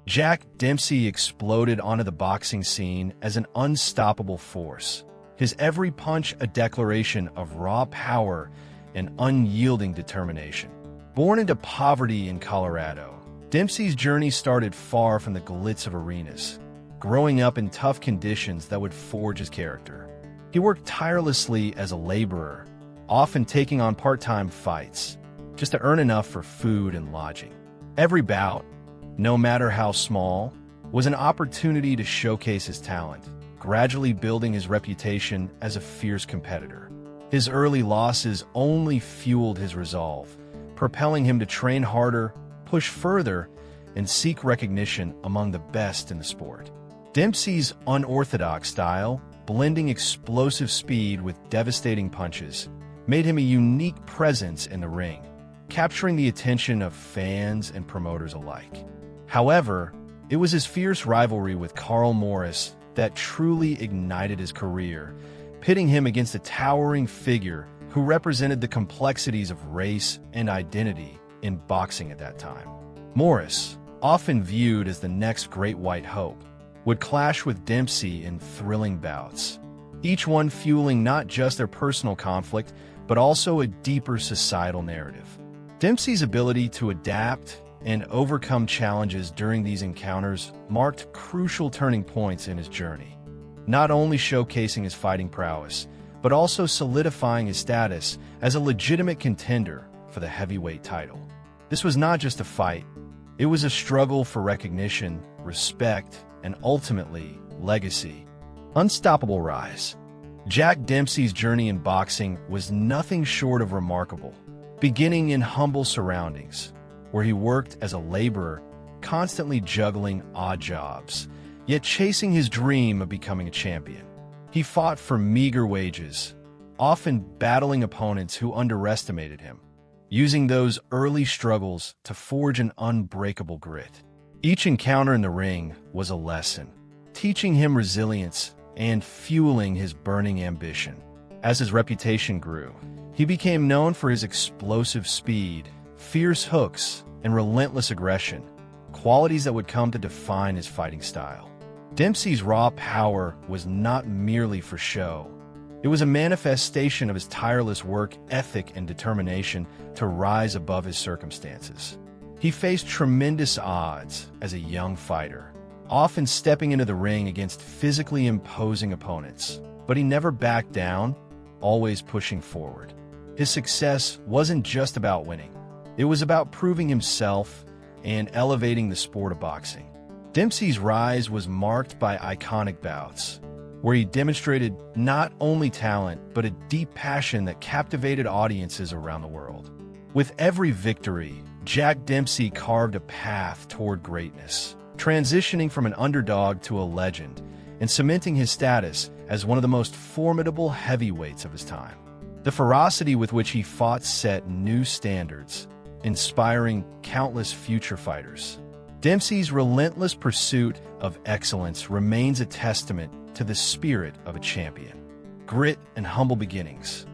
Jack Dempsey exploded onto the boxing scene as an unstoppable force, his every punch a declaration of raw power and unyielding determination. Born into poverty in Colorado, Dempsey's journey started far from the glitz of arenas, growing up in tough conditions that would forge his character. He worked tirelessly as a laborer, often taking on part-time fights, just to earn enough for food and lodging. Every bout, no matter how small, was an opportunity to showcase his talent, gradually building his reputation as a fierce competitor. His early losses only fueled his resolve, propelling him to train harder, push further, and seek recognition among the best in the sport. Dempsey's unorthodox style, blending explosive speed with devastating punches, made him a unique presence in the ring, capturing the attention of fans and promoters alike. However, it was his fierce rivalry with Carl Morris that truly ignited his career, pitting him against a towering figure who represented the complexities of race and identity in boxing at that time. Morris, often viewed as the next great white hope, would clash with Dempsey in thrilling bouts, each one fueling not just their personal conflict, but also a deeper societal narrative. Dempsey's ability to adapt and overcome challenges during these encounters marked crucial turning points in his journey, not only showcasing his fighting prowess, but also solidifying his status as a legitimate contender for the heavyweight title. This was not just a fight, it was a struggle for recognition, respect, and ultimately, legacy. Unstoppable rise. Jack Dempsey's journey in boxing was nothing short of remarkable, beginning in humble surroundings, where he worked as a laborer, constantly juggling odd jobs, yet chasing his dream of becoming a champion. He fought for meager wages, often battling opponents who underestimated him, using those early struggles to forge an unbreakable grit. Each encounter in the ring was a lesson, teaching him resilience and fueling his burning ambition. As his reputation grew, he became known for his explosive speed, fierce hooks, and relentless aggression, qualities that would come to define his fighting style. Dempsey's raw power was not merely for show. It was a manifestation of his tireless work ethic and determination to rise above his circumstances. He faced tremendous odds as a young fighter, often stepping into the ring against physically imposing opponents, but he never backed down, always pushing forward. His success wasn't just about winning. It was about proving himself and elevating the sport of boxing. Dempsey's rise was marked by iconic bouts, where he demonstrated not only talent, but a deep passion that captivated audiences around the world. With every victory, Jack Dempsey carved a path toward greatness, transitioning from an underdog to a legend and cementing his status as one of the most formidable heavyweights of his time. The ferocity with which he fought set new standards, inspiring countless future fighters. Dempsey's relentless pursuit of excellence remains a testament to the spirit of a champion. Grit and humble beginnings.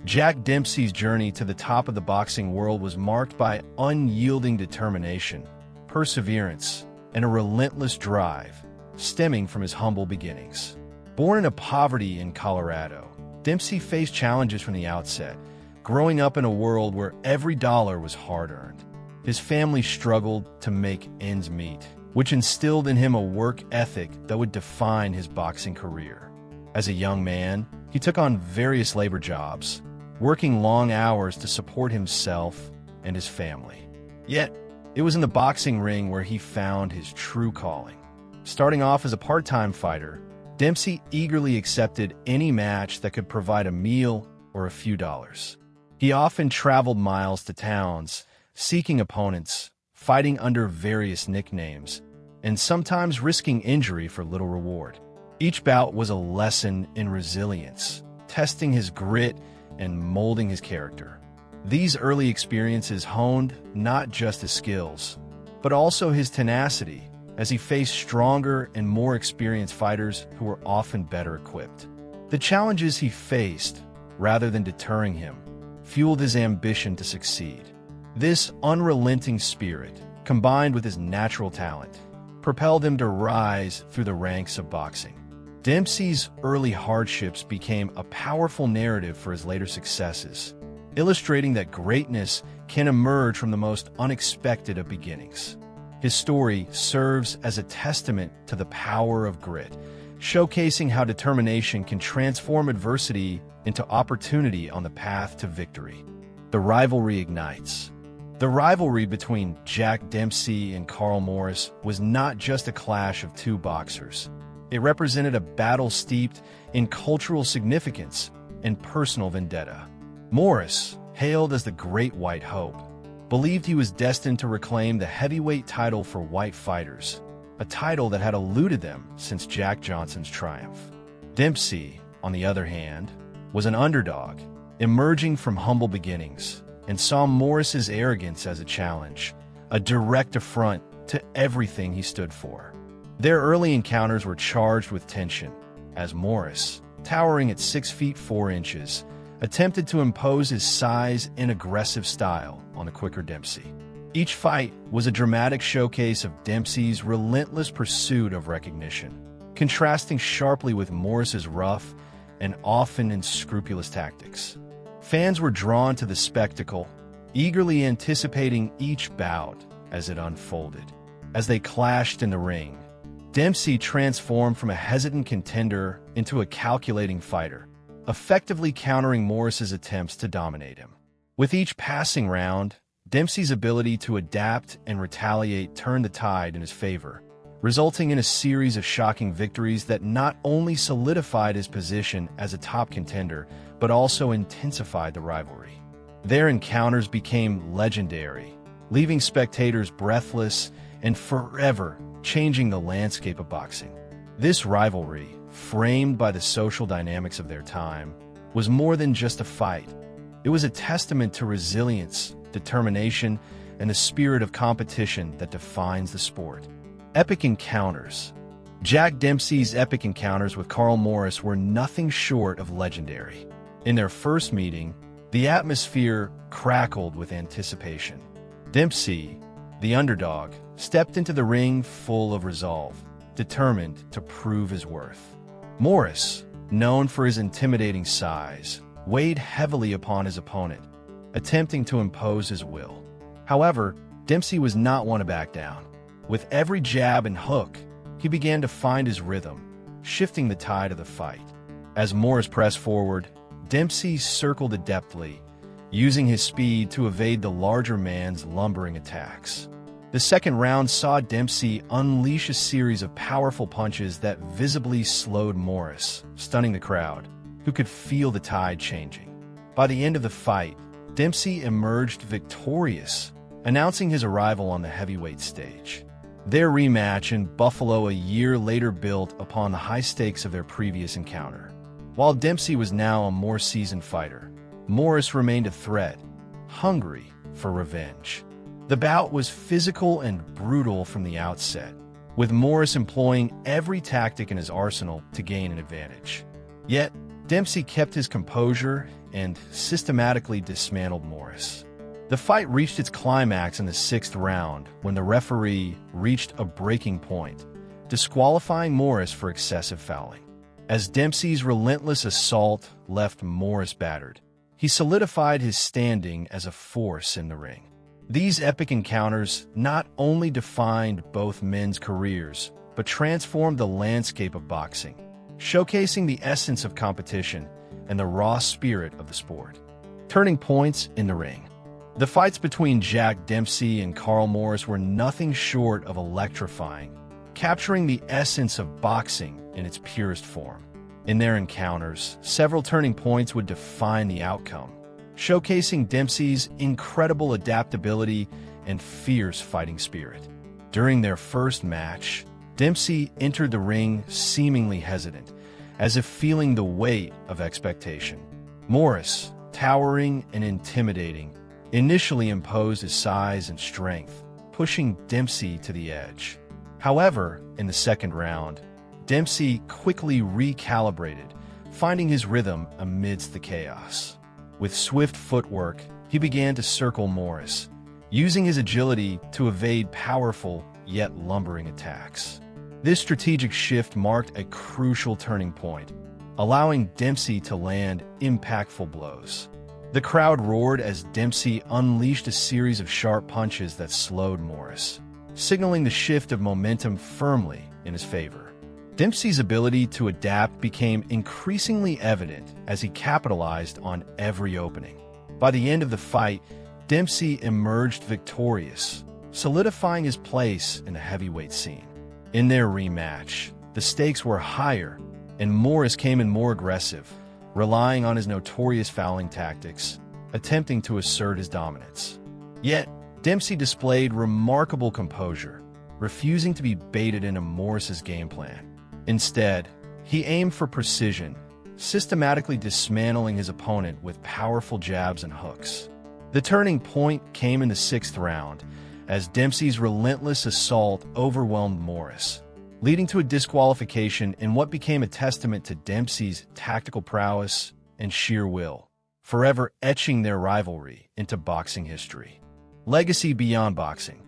Jack Dempsey's journey to the top of the boxing world was marked by unyielding determination, perseverance, and a relentless drive, stemming from his humble beginnings. Born into poverty in Colorado, Dempsey faced challenges from the outset, growing up in a world where every dollar was hard-earned. His family struggled to make ends meet, which instilled in him a work ethic that would define his boxing career. As a young man, he took on various labor jobs, working long hours to support himself and his family. Yet, it was in the boxing ring where he found his true calling. Starting off as a part-time fighter, Dempsey eagerly accepted any match that could provide a meal or a few dollars. He often traveled miles to towns, seeking opponents, fighting under various nicknames, and sometimes risking injury for little reward. Each bout was a lesson in resilience, testing his grit and molding his character. These early experiences honed not just his skills, but also his tenacity as he faced stronger and more experienced fighters who were often better equipped. The challenges he faced, rather than deterring him, fueled his ambition to succeed. This unrelenting spirit, combined with his natural talent, propelled him to rise through the ranks of boxing. Dempsey's early hardships became a powerful narrative for his later successes, illustrating that greatness can emerge from the most unexpected of beginnings. His story serves as a testament to the power of grit, showcasing how determination can transform adversity into opportunity on the path to victory. The rivalry ignites. The rivalry between Jack Dempsey and Carl Morris was not just a clash of two boxers. It represented a battle steeped in cultural significance and personal vendetta. Morris, hailed as the Great White Hope, believed he was destined to reclaim the heavyweight title for white fighters, a title that had eluded them since Jack Johnson's triumph. Dempsey, on the other hand, was an underdog, emerging from humble beginnings, and saw Morris's arrogance as a challenge, a direct affront to everything he stood for. Their early encounters were charged with tension, as Morris, towering at 6 feet 4 inches, attempted to impose his size and aggressive style on the quicker Dempsey. Each fight was a dramatic showcase of Dempsey's relentless pursuit of recognition, contrasting sharply with Morris's rough and often unscrupulous tactics. Fans were drawn to the spectacle, eagerly anticipating each bout as it unfolded. As they clashed in the ring, Dempsey transformed from a hesitant contender into a calculating fighter, effectively countering Morris's attempts to dominate him. With each passing round, Dempsey's ability to adapt and retaliate turned the tide in his favor, resulting in a series of shocking victories that not only solidified his position as a top contender, but also intensified the rivalry. Their encounters became legendary, leaving spectators breathless and forever changing the landscape of boxing. This rivalry, framed by the social dynamics of their time, was more than just a fight. It was a testament to resilience, determination, and the spirit of competition that defines the sport. Epic encounters. Jack Dempsey's epic encounters with Carl Morris were nothing short of legendary. In their first meeting, the atmosphere crackled with anticipation. Dempsey, the underdog, stepped into the ring full of resolve, determined to prove his worth. Morris, known for his intimidating size, weighed heavily upon his opponent, attempting to impose his will. However, Dempsey was not one to back down. With every jab and hook, he began to find his rhythm, shifting the tide of the fight. As Morris pressed forward, Dempsey circled adeptly, using his speed to evade the larger man's lumbering attacks. The second round saw Dempsey unleash a series of powerful punches that visibly slowed Morris, stunning the crowd, who could feel the tide changing. By the end of the fight, Dempsey emerged victorious, announcing his arrival on the heavyweight stage. Their rematch in Buffalo a year later built upon the high stakes of their previous encounter. While Dempsey was now a more seasoned fighter, Morris remained a threat, hungry for revenge. The bout was physical and brutal from the outset, with Morris employing every tactic in his arsenal to gain an advantage. Yet, Dempsey kept his composure and systematically dismantled Morris. The fight reached its climax in the 6th round when the referee reached a breaking point, disqualifying Morris for excessive fouling. As Dempsey's relentless assault left Morris battered, he solidified his standing as a force in the ring. These epic encounters not only defined both men's careers, but transformed the landscape of boxing, showcasing the essence of competition and the raw spirit of the sport. Turning points in the ring. The fights between Jack Dempsey and Carl Morris were nothing short of electrifying, capturing the essence of boxing in its purest form. In their encounters, several turning points would define the outcome, showcasing Dempsey's incredible adaptability and fierce fighting spirit. During their first match, Dempsey entered the ring seemingly hesitant, as if feeling the weight of expectation. Morris, towering and intimidating, initially imposed his size and strength, pushing Dempsey to the edge. However, in the second round, Dempsey quickly recalibrated, finding his rhythm amidst the chaos. With swift footwork, he began to circle Morris, using his agility to evade powerful yet lumbering attacks. This strategic shift marked a crucial turning point, allowing Dempsey to land impactful blows. The crowd roared as Dempsey unleashed a series of sharp punches that slowed Morris, signaling the shift of momentum firmly in his favor. Dempsey's ability to adapt became increasingly evident as he capitalized on every opening. By the end of the fight, Dempsey emerged victorious, solidifying his place in the heavyweight scene. In their rematch, the stakes were higher, and Morris came in more aggressive, relying on his notorious fouling tactics, attempting to assert his dominance. Yet, Dempsey displayed remarkable composure, refusing to be baited into Morris's game plan. Instead, he aimed for precision, systematically dismantling his opponent with powerful jabs and hooks. The turning point came in the sixth round, as Dempsey's relentless assault overwhelmed Morris, leading to a disqualification in what became a testament to Dempsey's tactical prowess and sheer will, forever etching their rivalry into boxing history. Legacy beyond boxing.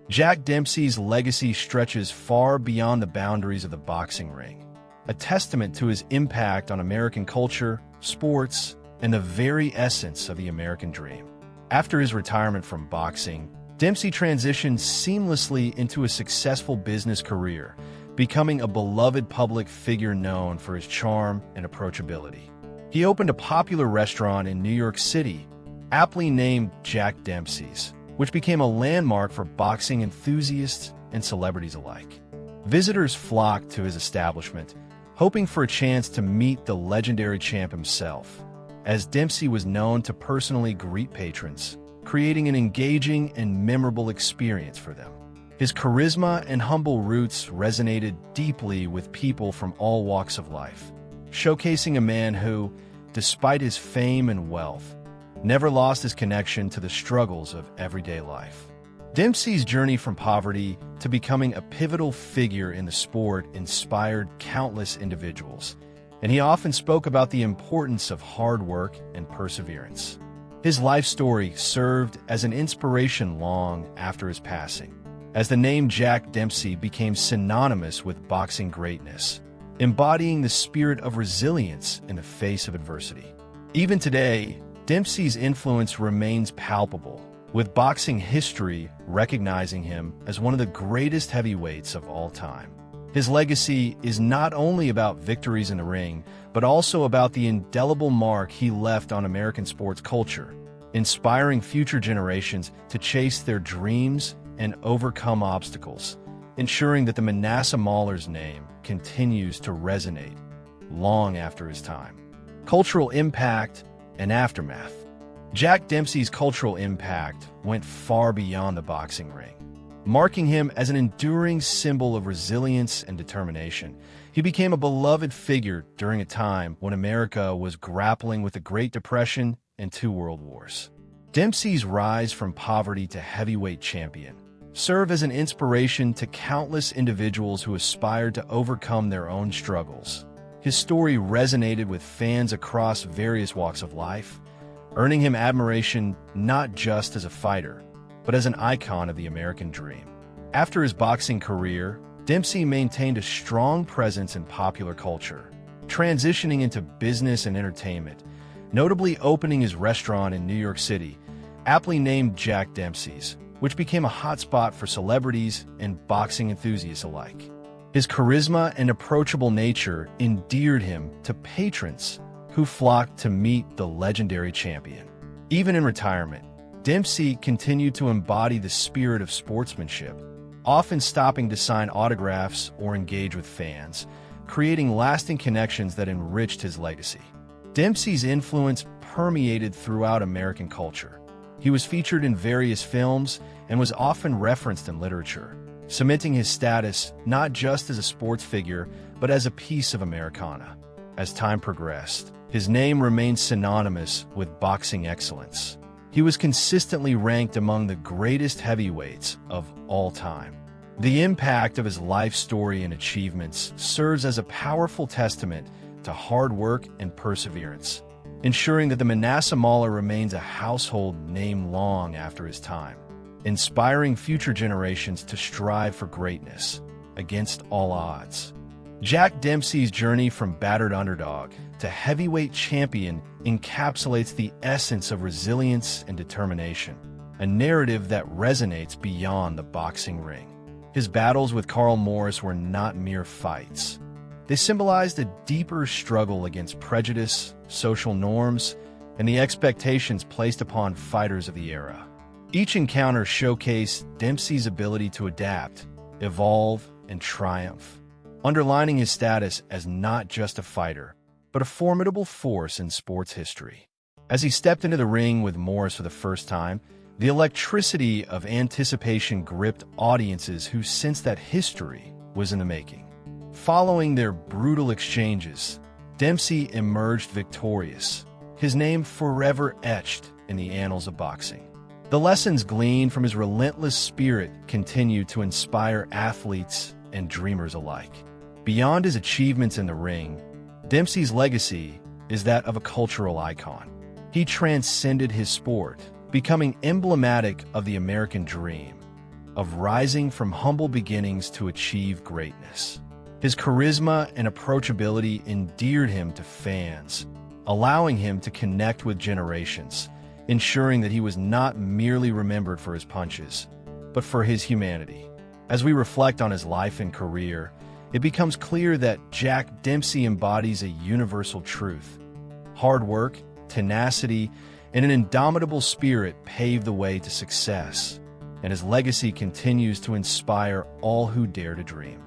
Jack Dempsey's legacy stretches far beyond the boundaries of the boxing ring, a testament to his impact on American culture, sports, and the very essence of the American dream. After his retirement from boxing, Dempsey transitioned seamlessly into a successful business career, becoming a beloved public figure known for his charm and approachability. He opened a popular restaurant in New York City, aptly named Jack Dempsey's, which became a landmark for boxing enthusiasts and celebrities alike. Visitors flocked to his establishment, hoping for a chance to meet the legendary champ himself, as Dempsey was known to personally greet patrons, creating an engaging and memorable experience for them. His charisma and humble roots resonated deeply with people from all walks of life, showcasing a man who, despite his fame and wealth, never lost his connection to the struggles of everyday life. Dempsey's journey from poverty to becoming a pivotal figure in the sport inspired countless individuals, and he often spoke about the importance of hard work and perseverance. His life story served as an inspiration long after his passing, as the name Jack Dempsey became synonymous with boxing greatness, embodying the spirit of resilience in the face of adversity. Even today, Dempsey's influence remains palpable, with boxing history recognizing him as one of the greatest heavyweights of all time. His legacy is not only about victories in the ring, but also about the indelible mark he left on American sports culture, inspiring future generations to chase their dreams and overcome obstacles, ensuring that the Manasseh Mauler's name continues to resonate long after his time. Cultural impact and aftermath. Jack Dempsey's cultural impact went far beyond the boxing ring. Marking him as an enduring symbol of resilience and determination, he became a beloved figure during a time when America was grappling with the Great Depression and 2 world wars. Dempsey's rise from poverty to heavyweight champion served as an inspiration to countless individuals who aspired to overcome their own struggles. His story resonated with fans across various walks of life, earning him admiration not just as a fighter, but as an icon of the American dream. After his boxing career, Dempsey maintained a strong presence in popular culture, transitioning into business and entertainment, notably opening his restaurant in New York City, aptly named Jack Dempsey's, which became a hotspot for celebrities and boxing enthusiasts alike. His charisma and approachable nature endeared him to patrons who flocked to meet the legendary champion. Even in retirement, Dempsey continued to embody the spirit of sportsmanship, often stopping to sign autographs or engage with fans, creating lasting connections that enriched his legacy. Dempsey's influence permeated throughout American culture. He was featured in various films and was often referenced in literature, cementing his status not just as a sports figure, but as a piece of Americana. As time progressed, his name remained synonymous with boxing excellence. He was consistently ranked among the greatest heavyweights of all time. The impact of his life story and achievements serves as a powerful testament to hard work and perseverance, ensuring that the Manasseh Mauler remains a household name long after his time. inspiring future generations to strive for greatness against all odds. Jack Dempsey's journey from battered underdog to heavyweight champion encapsulates the essence of resilience and determination, a narrative that resonates beyond the boxing ring. His battles with Carl Morris were not mere fights. They symbolized a deeper struggle against prejudice, social norms, and the expectations placed upon fighters of the era. Each encounter showcased Dempsey's ability to adapt, evolve, and triumph, underlining his status as not just a fighter, but a formidable force in sports history. As he stepped into the ring with Morris for the first time, the electricity of anticipation gripped audiences who sensed that history was in the making. Following their brutal exchanges, Dempsey emerged victorious, his name forever etched in the annals of boxing. The lessons gleaned from his relentless spirit continue to inspire athletes and dreamers alike. Beyond his achievements in the ring, Dempsey's legacy is that of a cultural icon. He transcended his sport, becoming emblematic of the American dream, of rising from humble beginnings to achieve greatness. His charisma and approachability endeared him to fans, allowing him to connect with generations, ensuring that he was not merely remembered for his punches, but for his humanity. As we reflect on his life and career, it becomes clear that Jack Dempsey embodies a universal truth. Hard work, tenacity, and an indomitable spirit paved the way to success, and his legacy continues to inspire all who dare to dream.